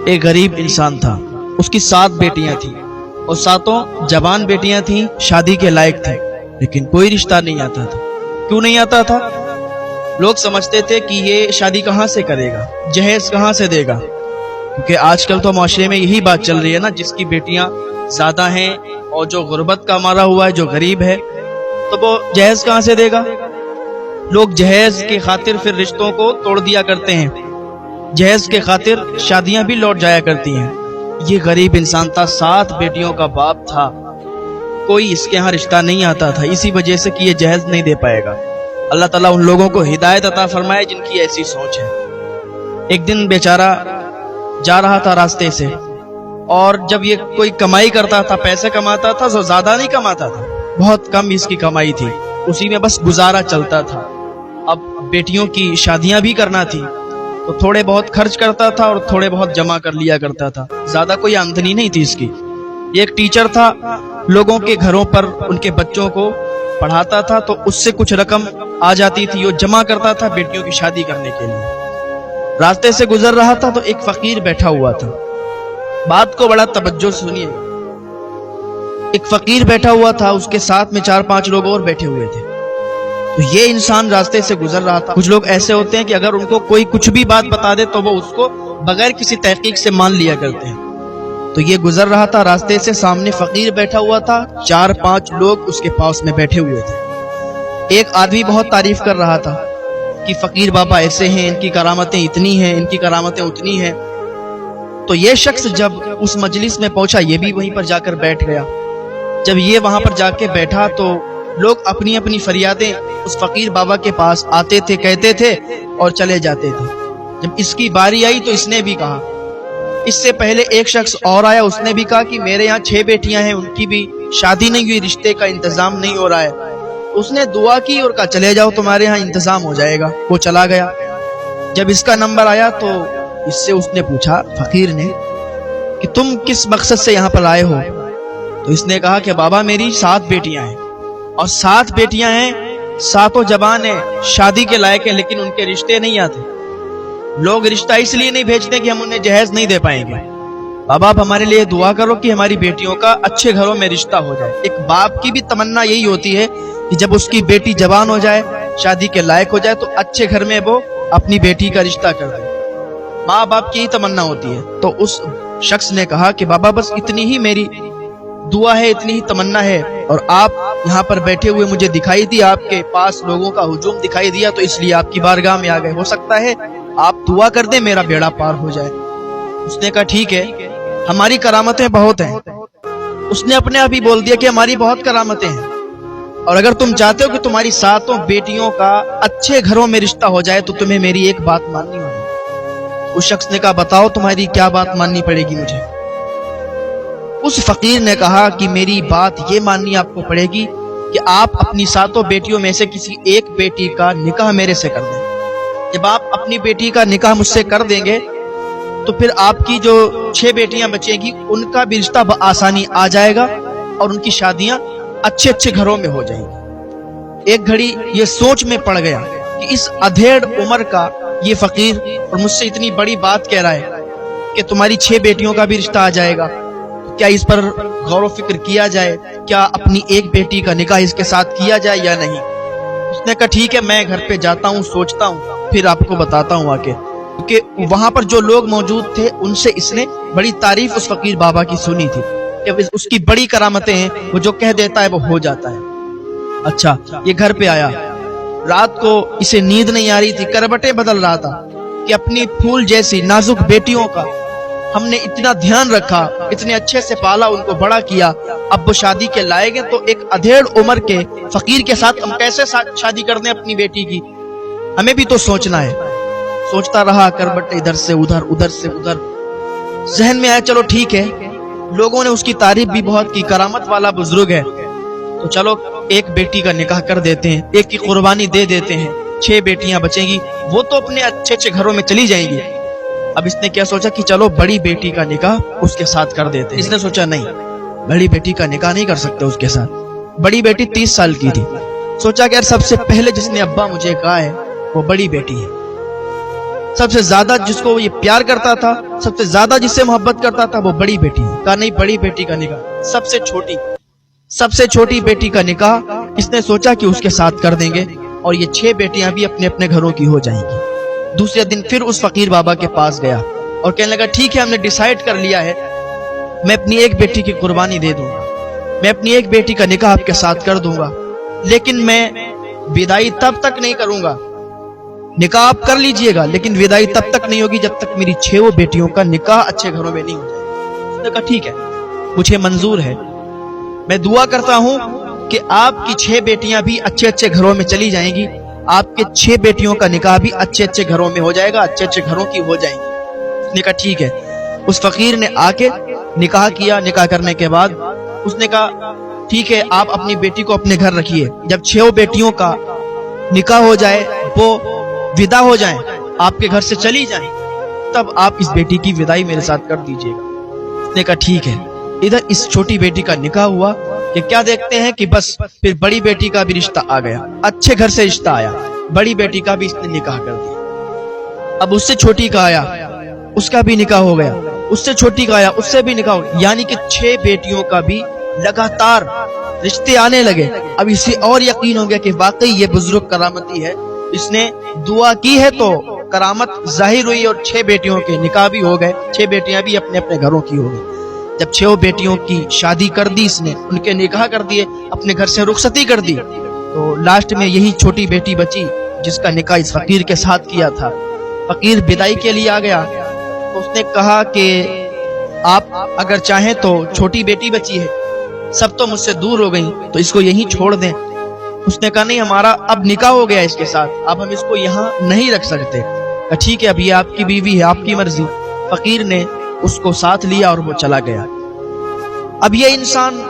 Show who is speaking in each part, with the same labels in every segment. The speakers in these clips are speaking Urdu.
Speaker 1: ایک غریب انسان تھا، اس کی 7 بیٹیاں تھیں اور 7 جوان بیٹیاں تھیں، شادی کے لائق تھیں، لیکن کوئی رشتہ نہیں آتا تھا۔ کیوں نہیں آتا تھا؟ لوگ سمجھتے تھے کہ یہ شادی کہاں سے کرے گا، جہیز کہاں سے دے گا، کیونکہ آج کل تو معاشرے میں یہی بات چل رہی ہے نا، جس کی بیٹیاں زیادہ ہیں اور جو غربت کا مارا ہوا ہے، جو غریب ہے، تو وہ جہیز کہاں سے دے گا۔ لوگ جہیز کی خاطر پھر رشتوں کو توڑ دیا کرتے ہیں، جہیز کے خاطر شادیاں بھی لوٹ جایا کرتی ہیں۔ یہ غریب انسان تھا، 7 بیٹیوں کا باپ تھا، کوئی اس کے ہاں رشتہ نہیں آتا تھا، اسی وجہ سے کہ یہ جہیز نہیں دے پائے گا۔ اللہ تعالیٰ ان لوگوں کو ہدایت عطا فرمائے جن کی ایسی سوچ ہے۔ ایک دن بیچارہ جا رہا تھا راستے سے، اور جب یہ کوئی کمائی کرتا تھا، پیسے کماتا تھا، تو زیادہ نہیں کماتا تھا، بہت کم اس کی کمائی تھی، اسی میں بس گزارا چلتا تھا۔ اب بیٹیوں کی شادیاں بھی کرنا تھی تو تھوڑے بہت خرچ کرتا تھا اور تھوڑے بہت جمع کر لیا کرتا تھا، زیادہ کوئی آمدنی نہیں تھی اس کی۔ یہ ایک ٹیچر تھا، لوگوں کے گھروں پر ان کے بچوں کو پڑھاتا تھا، تو اس سے کچھ رقم آ جاتی تھی، وہ جمع کرتا تھا بیٹیوں کی شادی کرنے کے لیے۔ راستے سے گزر رہا تھا تو ایک فقیر بیٹھا ہوا تھا، بات کو بڑا توجہ سنیے۔ ایک فقیر بیٹھا ہوا تھا، اس کے ساتھ میں 4-5 لوگ اور بیٹھے ہوئے تھے۔ تو یہ انسان راستے سے گزر رہا تھا۔ کچھ لوگ ایسے ہوتے ہیں کہ اگر ان کو کوئی کچھ بھی بات بتا دے تو وہ اس کو بغیر کسی تحقیق سے مان لیا کرتے ہیں۔ تو یہ گزر رہا تھا راستے سے، سامنے فقیر بیٹھا ہوا تھا، 4-5 لوگ اس کے پاس میں بیٹھے ہوئے تھے۔ ایک آدمی بہت تعریف کر رہا تھا کہ فقیر بابا ایسے ہیں، ان کی کرامتیں اتنی ہیں، ان کی کرامتیں اتنی ہیں۔ تو یہ شخص جب اس مجلس میں پہنچا، یہ بھی وہیں پر جا کر بیٹھ گیا۔ جب یہ وہاں پر جا کے بیٹھا تو لوگ اپنی اپنی فریادیں اس فقیر بابا کے پاس آتے تھے، کہتے تھے اور چلے جاتے تھے۔ جب اس کی باری آئی تو اس نے بھی کہا۔ اس سے پہلے ایک شخص اور آیا، اس نے بھی کہا کہ میرے یہاں 6 بیٹیاں ہیں، ان کی بھی شادی نہیں ہوئی، رشتے کا انتظام نہیں ہو رہا ہے۔ اس نے دعا کی اور کہا چلے جاؤ، تمہارے ہاں انتظام ہو جائے گا۔ وہ چلا گیا۔ جب اس کا نمبر آیا تو اس سے اس نے پوچھا، فقیر نے، کہ تم کس مقصد سے یہاں پر آئے ہو؟ تو اس نے کہا کہ بابا میری 7 بیٹیاں ہیں، اور 7 بیٹیاں ہیں، 7 جوان ہیں، شادی کے لائق ہیں، لیکن ان کے رشتے نہیں آتے۔ لوگ رشتہ اس لیے نہیں بھیجتے کہ ہم انہیں جہیز نہیں دے پائیں گے۔ بابا آپ ہمارے لیے دعا کرو کہ ہماری بیٹیوں کا اچھے گھروں میں رشتہ ہو جائے۔ ایک باپ کی بھی تمنا یہی ہوتی ہے کہ جب اس کی بیٹی جوان ہو جائے، شادی کے لائق ہو جائے، تو اچھے گھر میں وہ اپنی بیٹی کا رشتہ کر دے۔ ماں باپ کی ہی تمنا ہوتی ہے۔ تو اس شخص نے کہا کہ بابا بس اتنی ہی میری دعا ہے، اتنی ہی تمنا ہے، اور آپ یہاں پر بیٹھے ہوئے مجھے دکھائی دی، آپ کے پاس لوگوں کا ہجوم دکھائی دیا، تو اس لیے آپ کی بارگاہ میں آ گئے۔ ہو سکتا ہے آپ دعا کر دیں میرا بیڑا پار ہو جائے۔ اس نے کہا ٹھیک ہے، ہماری کرامتیں بہت ہیں۔ اس نے اپنے آپ ہی بول دیا کہ ہماری بہت کرامتیں ہیں، اور اگر تم چاہتے ہو کہ تمہاری 7 بیٹیوں کا اچھے گھروں میں رشتہ ہو جائے تو تمہیں میری ایک بات ماننی ہوگی۔ اس شخص نے کہا بتاؤ تمہاری کیا بات ماننی پڑے گی مجھے؟ اس فقیر نے کہا کہ میری بات یہ ماننی آپ کو پڑے گی کہ آپ اپنی 7 بیٹیوں میں سے کسی ایک بیٹی کا نکاح میرے سے کر دیں۔ جب آپ اپنی بیٹی کا نکاح مجھ سے کر دیں گے تو پھر آپ کی جو 6 بیٹیاں بچیں گی ان کا بھی رشتہ بآسانی آ جائے گا اور ان کی شادیاں اچھے اچھے گھروں میں ہو جائیں گی۔ ایک گھڑی یہ سوچ میں پڑ گیا کہ اس ادھیڑ عمر کا یہ فقیر اور مجھ سے اتنی بڑی بات کہہ رہا ہے کہ تمہاری 6 بیٹیوں کا بھی رشتہ آ جائے گا، کیا اس پر غور و فکر کیا جائے؟ کیا اپنی ایک بیٹی کا نکاح اس کے ساتھ کیا جائے یا نہیں؟ اس نے کہا ٹھیک ہے، میں گھر پہ جاتا ہوں، سوچتا ہوں، پھر آپ کو بتاتا ہوں آ کے۔ کیونکہ وہاں پر جو لوگ موجود تھے ان سے اس نے بڑی تعریف اس فقیر بابا کی سنی تھی کہ اس کی بڑی کرامتیں ہیں، وہ جو کہہ دیتا ہے وہ ہو جاتا ہے۔ اچھا، یہ گھر پہ آیا، رات کو اسے نیند نہیں آ رہی تھی، کربٹیں بدل رہا تھا کہ اپنی پھول جیسی نازک بیٹیوں کا ہم نے اتنا دھیان رکھا، اتنے اچھے سے پالا، ان کو بڑا کیا، اب وہ شادی کے لائق ہیں، تو ایک ادھیڑ عمر کے فقیر کے ساتھ ہم کیسے شادی کر دیں اپنی بیٹی کی؟ ہمیں بھی تو سوچنا ہے۔ سوچتا رہا، کربٹ ادھر سے ادھر، ادھر سے ادھر، ذہن میں آیا چلو ٹھیک ہے، لوگوں نے اس کی تعریف بھی بہت کی، کرامت والا بزرگ ہے، تو چلو ایک بیٹی کا نکاح کر دیتے ہیں، ایک کی قربانی دے دیتے ہیں، 6 بیٹیاں بچیں گی، وہ تو اپنے اچھے اچھے گھروں میں چلی جائیں گی۔ اب اس نے کیا سوچا کہ چلو بڑی بیٹی کا نکاح اس کے ساتھ کر دیتے ہیں۔ اس نے سوچا نہیں، بڑی بیٹی کا نکاح نہیں کر سکتے اس کے ساتھ، بڑی بیٹی 30 سال کی تھی۔ سوچا کہ یار سب سے پہلے جس نے ابا مجھے کہا ہے وہ بڑی بیٹی ہے، سب سے زیادہ جس کو یہ پیار کرتا تھا، سب سے زیادہ جس سے محبت کرتا تھا، وہ بڑی بیٹی ہے۔ کہا نہیں، بڑی بیٹی کا نکاح، سب سے چھوٹی بیٹی کا نکاح اس نے سوچا کہ اس کے ساتھ کر دیں گے اور یہ 6 بیٹیاں بھی اپنے اپنے گھروں کی ہو جائیں گی۔ دوسرے دن پھر اس فقیر بابا کے پاس گیا اور کہنے لگا ٹھیک ہے، ہم نے ڈیسائیڈ کر لیا ہے، میں اپنی ایک بیٹی کی قربانی دے دوں گا، میں اپنی ایک بیٹی کا نکاح آپ کے ساتھ کر دوں گا، لیکن میں ودائی تب تک نہیں کروں گا، نکاح آپ کر لیجئے گا لیکن ودائی تب تک نہیں ہوگی جب تک میری 6 بیٹیوں کا نکاح اچھے گھروں میں نہیں ہو جائے۔ اس نے کہا ٹھیک ہے، مجھے منظور ہے، میں دعا کرتا ہوں کہ آپ کی 6 بیٹیاں بھی اچھے گھروں میں چلی جائیں گی، آپ کے 6 بیٹیوں کا نکاح بھی اچھے گھروں میں ہو جائے گا، اچھے گھروں کی ہو جائیں گی۔ اس نے کہا ٹھیک ہے۔ اس فقیر نے آ کے نکاح کیا، نکاح کرنے کے بعد اس نے کہا ٹھیک ہے، آپ اپنی بیٹی کو اپنے گھر رکھیے، جب 6 بیٹیوں کا نکاح ہو جائے، وہ ودا ہو جائیں، آپ کے گھر سے چلی جائیں، تب آپ اس بیٹی کی ودائی میرے ساتھ کر دیجئے گا۔ اس نے کہا ٹھیک ہے۔ ادھر اس چھوٹی بیٹی کا نکاح ہوا کہ کیا دیکھتے ہیں کہ بس پھر بڑی بیٹی کا بھی رشتہ آ گیا، اچھے گھر سے رشتہ آیا، بڑی بیٹی کا بھی اس نے نکاح کر دیا۔ اب اس سے چھوٹی کا آیا، اس کا بھی نکاح ہو گیا، اس سے چھوٹی کا آیا، اس سے بھی نکاح ہو گیا، یعنی کہ 6 بیٹیوں کا بھی لگاتار رشتے آنے لگے۔ اب اسے اور یقین ہو گیا کہ واقعی یہ بزرگ کرامتی ہے، اس نے دعا کی ہے تو کرامت ظاہر ہوئی اور 6 بیٹیوں کے نکاح بھی ہو گئے، 6 بیٹیاں بھی اپنے اپنے گھروں کی ہو گئی۔ جب 6 بیٹیوں کی شادی کر دی اس نے، ان کے نکاح کر دیے، اپنے گھر سے رخصتی کر دی، تو لاسٹ میں یہی چھوٹی بیٹی بچی جس کا نکاح اس فقیر کے ساتھ کیا تھا۔ فقیر بدائی کے لیے آ گیا تو اس نے کہا کہ آپ اگر چاہیں تو چھوٹی بیٹی بچی ہے، سب تو مجھ سے دور ہو گئی، تو اس کو یہیں چھوڑ دیں۔ اس نے کہا نہیں، ہمارا اب نکاح ہو گیا اس کے ساتھ، اب ہم اس کو یہاں نہیں رکھ سکتے۔ ٹھیک ہے، اب یہ آپ کی بیوی ہے، آپ کی مرضی۔ فقیر نے اس کو ساتھ لیا اور وہ چلا گیا۔ اب یہ انسان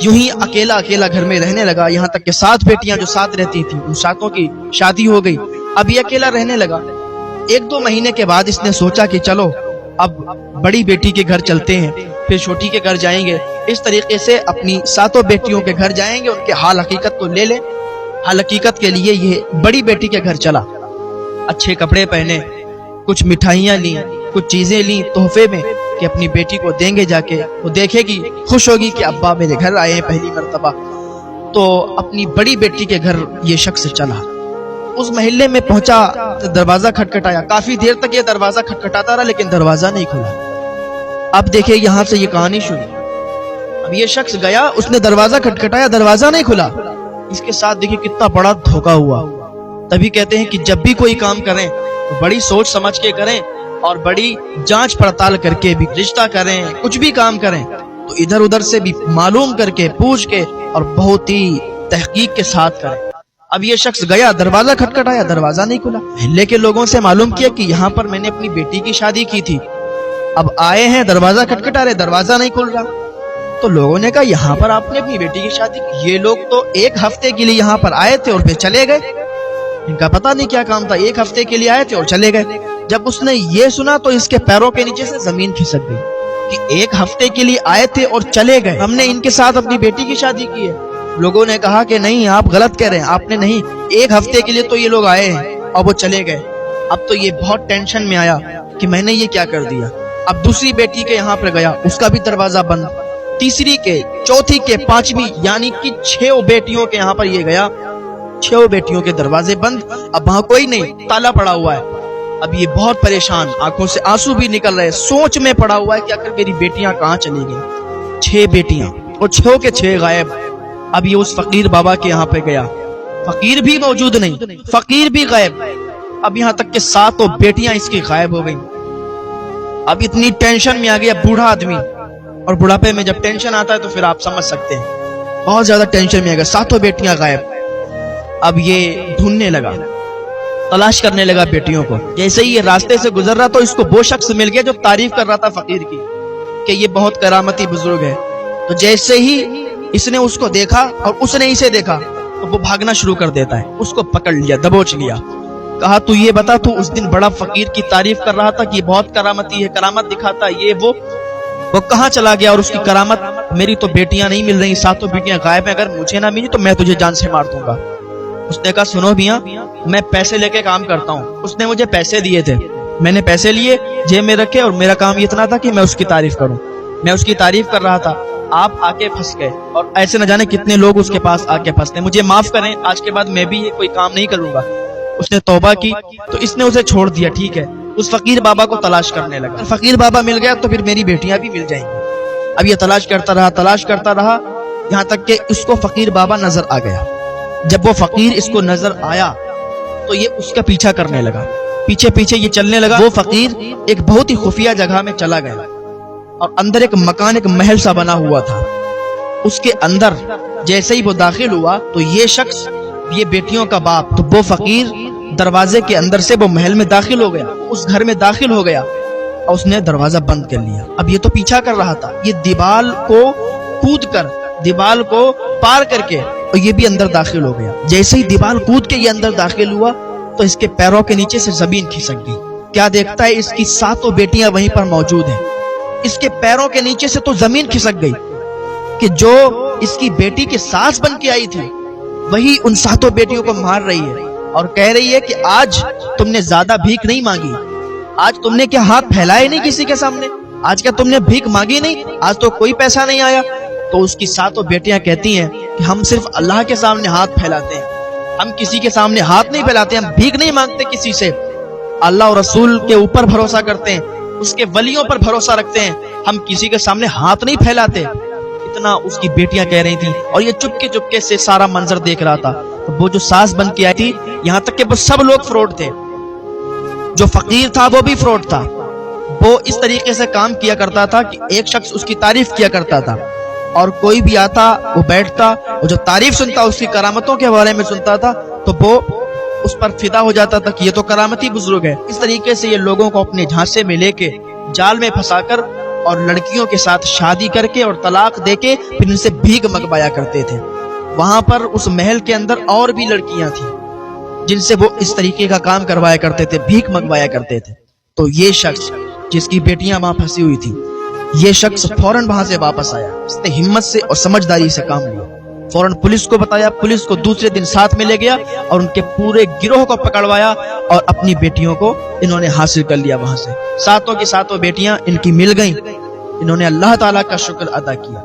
Speaker 1: یوں ہی اکیلا گھر میں رہنے لگا، یہاں تک کہ 7 بیٹیاں جو ساتھ رہتی تھیں ان 7 کی شادی ہو گئی، اب یہ اکیلا رہنے لگا۔ 1-2 مہینے کے بعد اس نے سوچا کہ چلو اب بڑی بیٹی کے گھر چلتے ہیں، پھر چھوٹی کے گھر جائیں گے، اس طریقے سے اپنی 7 بیٹیوں کے گھر جائیں گے، ان کے حال حقیقت کو لے لیں۔ حال حقیقت کے لیے یہ بڑی بیٹی کے گھر چلا، اچھے کپڑے پہنے، کچھ مٹھائیاں لیں، کچھ چیزیں لیں تحفے میں کہ اپنی بیٹی کو دیں گے، جا کے وہ دیکھے گی، خوش ہوگی کہ ابا میرے گھر آئے ہیں پہلی مرتبہ۔ تو اپنی بڑی بیٹی کے گھر یہ شخص چلا، اس محلے میں پہنچا، دروازہ کھٹکھٹایا، کافی دیر تک یہ دروازہ کھٹکھٹاتا رہا لیکن دروازہ نہیں کھلا۔ اب دیکھیں یہاں سے یہ کہانی شروع۔ اب یہ شخص گیا، اس نے دروازہ کھٹکھٹایا، دروازہ نہیں کھلا۔ اس کے ساتھ دیکھیں کتنا بڑا دھوکا ہوا۔ تبھی کہتے ہیں کہ جب بھی کوئی کام کریں تو بڑی سوچ سمجھ کے کریں اور بڑی جانچ پڑتال کر کے بھی رشتہ کریں، کچھ بھی کام کریں تو ادھر ادھر سے بھی معلوم کر کے، پوچھ کے اور بہت ہی تحقیق کے ساتھ کریں۔ اب یہ شخص گیا، دروازہ کھٹکھٹایا، دروازہ نہیں کھلا۔ محلے کے لوگوں سے معلوم کیا کہ یہاں پر میں نے اپنی بیٹی کی شادی کی تھی، اب آئے ہیں دروازہ کھٹکھٹا رہے، دروازہ نہیں کھل رہا۔ تو لوگوں نے کہا یہاں پر آپ نے اپنی بیٹی کی شادی کی؟ یہ لوگ تو 1 ہفتے کے لیے یہاں پر آئے تھے اور پھر چلے گئے، ان کا پتہ نہیں کیا کام تھا، 1 ہفتے کے لیے آئے تھے اور چلے گئے۔ جب اس نے یہ سنا تو اس کے پیروں کے نیچے سے زمین کھسک گئی کہ 1 ہفتے کے لیے آئے تھے اور چلے گئے، ہم نے ان کے ساتھ اپنی بیٹی کی شادی کی ہے۔ لوگوں نے کہا کہ نہیں، آپ غلط کہہ رہے ہیں، آپ نے نہیں، 1 ہفتے کے لیے تو یہ لوگ آئے ہیں اور وہ چلے گئے۔ اب تو یہ بہت ٹینشن میں آیا کہ میں نے یہ کیا کر دیا۔ اب دوسری بیٹی کے یہاں پر گیا، اس کا بھی دروازہ بند، تیسری کے، چوتھی کے، 5ویں، یعنی کہ 6 بیٹیوں کے یہاں پر یہ گیا، 6 بیٹیوں کے دروازے بند، اب وہاں کوئی نہیں، تالا پڑا ہوا ہے۔ اب یہ بہت پریشان، آنکھوں سے آنسو بھی نکل رہے، سوچ میں پڑا ہوا ہے کہ آخر میری بیٹیاں کہاں چلی گئی۔ 6 بیٹیاں اور 6 کے 6 غائب۔ اب یہ اس فقیر بابا کے یہاں پہ گیا، فقیر بھی موجود نہیں، فقیر بھی غائب۔ اب یہاں تک کہ 7 بیٹیاں اس کی غائب ہو گئیں۔ اب اتنی ٹینشن میں آ گیا بوڑھا آدمی، اور بڑھاپے میں جب ٹینشن آتا ہے تو پھر آپ سمجھ سکتے ہیں، بہت زیادہ ٹینشن میں آ گیا، 7 بیٹیاں غائب۔ اب یہ ڈھونڈنے لگا، تلاش کرنے لگا بیٹیوں کو۔ جیسے ہی یہ راستے سے گزر رہا تو اس کو وہ شخص مل گیا جو تعریف کر رہا تھا فقیر کی کہ یہ بہت کرامتی بزرگ ہے۔ تو جیسے ہی اس نے اس کو دیکھا اور اس نے اسے دیکھا تو وہ بھاگنا شروع کر دیتا ہے، اس کو پکڑ لیا، دبوچ لیا، کہا تو یہ بتا، تو اس دن بڑا فقیر کی تعریف کر رہا تھا کہ یہ بہت کرامتی ہے، کرامت دکھاتا ہے، یہ وہ کہاں چلا گیا؟ اور اس کی کرامت، میری تو بیٹیاں نہیں مل رہی، 7 بیٹیاں غائب ہیں، اگر مجھے نہ ملی تو میں تجھے جان سے مار دوں گا۔ اس نے کہا سنو میاں، میں پیسے لے کے کام کرتا ہوں۔ اس نے مجھے پیسے دیے تھے، میں نے پیسے لیے جیب میں رکھے اور میرا کام یہ اتنا تھا کہ میں اس کی تعریف کروں. میں اس کی تعریف کر رہا تھا, آپ آ کے پھنس گئے, اور ایسے نہ جانے کتنے لوگ اس کے پاس آ کے پھنستے ہیں. مجھے معاف کریں, آج کے بعد میں بھی یہ کوئی کام نہیں کروں گا. اس نے توبہ کی تو اس نے اسے چھوڑ دیا. ٹھیک ہے, اس فقیر بابا کو تلاش کرنے لگا. فقیر بابا مل گیا تو پھر میری بیٹیاں بھی مل جائیں گی. اب یہ تلاش کرتا رہا یہاں تک کہ اس کو فقیر بابا نظر آ گیا. جب وہ فقیر اس کو نظر آیا تو یہ اس کا پیچھا کرنے لگا, پیچھے پیچھے یہ چلنے لگا. وہ فقیر ایک بہت ہی خفیہ جگہ میں چلا گیا اور اندر ایک مکان, ایک محل سا بنا ہوا تھا. اس کے اندر جیسے ہی وہ داخل ہوا تو یہ شخص, یہ بیٹیوں کا باپ, تو وہ فقیر دروازے کے اندر سے وہ محل میں داخل ہو گیا, اس گھر میں داخل ہو گیا اور اس نے دروازہ بند کر لیا. اب یہ تو پیچھا کر رہا تھا, یہ دیوال کو کود کر, دیوال کو پار کر کے, اور یہ بھی اندر داخل ہو گیا. جیسے ہی دیوال کود کے یہ اندر داخل ہوا تو اس کے پیروں کے نیچے سے زمین کھسک گئی. کیا دیکھتا ہے, اس کی 7 بیٹیاں وہیں پر موجود ہیں. اس کے پیروں کے نیچے سے تو زمین کھسک گئی کہ جو اس کی بیٹی کے ساس بن کے آئی تھی وہی ان 7 بیٹیوں کو مار رہی ہے اور کہہ رہی ہے کہ آج تم نے زیادہ بھیک نہیں مانگی, آج تم نے کیا ہاتھ پھیلائے نہیں کسی کے سامنے, آج کیا تم نے بھیک مانگی نہیں, آج تو کوئی پیسہ نہیں آیا. تو اس کی 7 بیٹیاں کہتی ہیں کہ ہم صرف اللہ کے سامنے ہاتھ پھیلاتے ہیں, ہم کسی کے سامنے ہاتھ نہیں پھیلاتے, ہم بھیک نہیں مانگتے کسی سے, اللہ اور رسول کے اوپر بھروسہ کرتے ہیں, اس کے ولیوں پر بھروسہ رکھتے ہیں, ہم کسی کے سامنے ہاتھ نہیں پھیلاتے. اتنا اس کی بیٹیاں کہہ رہی تھیں اور یہ چپکے سے سارا منظر دیکھ رہا تھا. وہ جو ساس بن کے آئی تھی, یہاں تک کہ وہ سب لوگ فراڈ تھے. جو فقیر تھا وہ بھی فراڈ تھا. وہ اس طریقے سے کام کیا کرتا تھا کہ ایک شخص اس کی تعریف کیا کرتا تھا اور کوئی بھی آتا وہ بیٹھتا اور جو تعریف سنتا, اس کی کرامتوں کے بارے میں سنتا تھا, تو وہ اس پر فدا ہو جاتا تھا کہ یہ تو کرامتی بزرگ ہے. اس طریقے سے یہ لوگوں کو اپنے جھانسے میں لے کے جال میں پھنسا کر اور لڑکیوں کے ساتھ شادی کر کے اور طلاق دے کے پھر ان سے بھیک منگوایا کرتے تھے. وہاں پر اس محل کے اندر اور بھی لڑکیاں تھیں جن سے وہ اس طریقے کا کام کروایا کرتے تھے, بھیک منگوایا کرتے تھے. تو یہ شخص جس کی بیٹیاں وہاں پھنسی ہوئی تھی, یہ شخص فوراً وہاں سے واپس آیا. اس نے ہمت سے اور سمجھداری سے کام لیا, فوراً پولیس کو بتایا. پولیس کو دوسرے دن ساتھ میں لے گیا اور ان کے پورے گروہ کو پکڑوایا اور اپنی بیٹیوں کو انہوں نے حاصل کر لیا. وہاں سے 7 کی 7 بیٹیاں ان کی مل گئیں. انہوں نے اللہ تعالیٰ کا شکر ادا کیا.